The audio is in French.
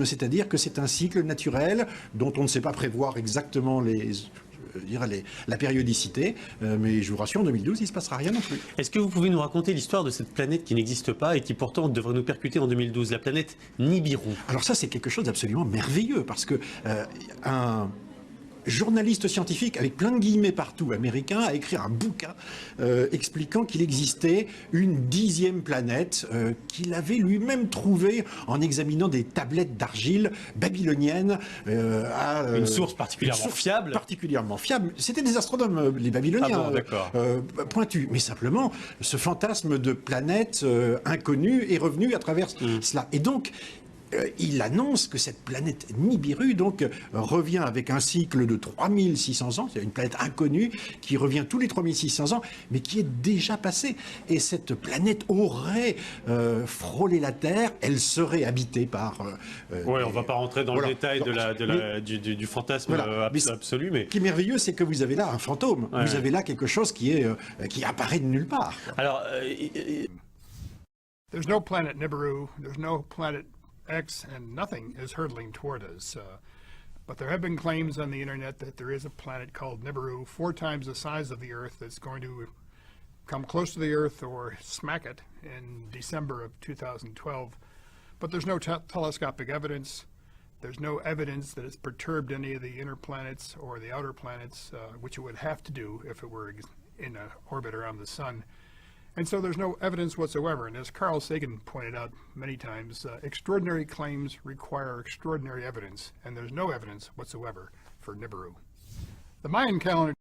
C'est-à-dire que c'est un cycle naturel dont on ne sait pas prévoir exactement la périodicité, mais je vous rassure, en 2012, il ne se passera rien non plus. Est-ce que vous pouvez nous raconter l'histoire de cette planète qui n'existe pas et qui pourtant devrait nous percuter en 2012, la planète Nibiru? Alors ça, c'est quelque chose d'absolument merveilleux, parce que un journaliste scientifique, avec plein de guillemets partout, américain, a écrit un bouquin expliquant qu'il existait une 10e planète qu'il avait lui-même trouvée en examinant des tablettes d'argile babyloniennes. Une source particulièrement fiable. Particulièrement fiable. C'était des astronomes, les Babyloniens, pointus. Mais simplement, ce fantasme de planète inconnue est revenu à travers cela. Et donc, il annonce que cette planète Nibiru donc revient avec un cycle de 3600 ans, c'est une planète inconnue qui revient tous les 3600 ans, mais qui est déjà passée. Et cette planète aurait frôlé la Terre, elle serait habitée par... oui, on ne va pas rentrer dans le détail du fantasme absolu, mais... Ce qui est merveilleux, c'est que vous avez là un fantôme, vous avez là quelque chose qui apparaît de nulle part. Alors... There's no planet Nibiru, there's no planet X, and nothing is hurtling toward us. But there have been claims on the internet that there is a planet called Nibiru, 4 times the size of the Earth, that's going to come close to the Earth or smack it in December of 2012. But there's no telescopic evidence. There's no evidence that it's perturbed any of the inner planets or the outer planets, which it would have to do if it were in an orbit around the sun. And so there's no evidence whatsoever. And as Carl Sagan pointed out many times, extraordinary claims require extraordinary evidence, and there's no evidence whatsoever for Nibiru. The Mayan calendar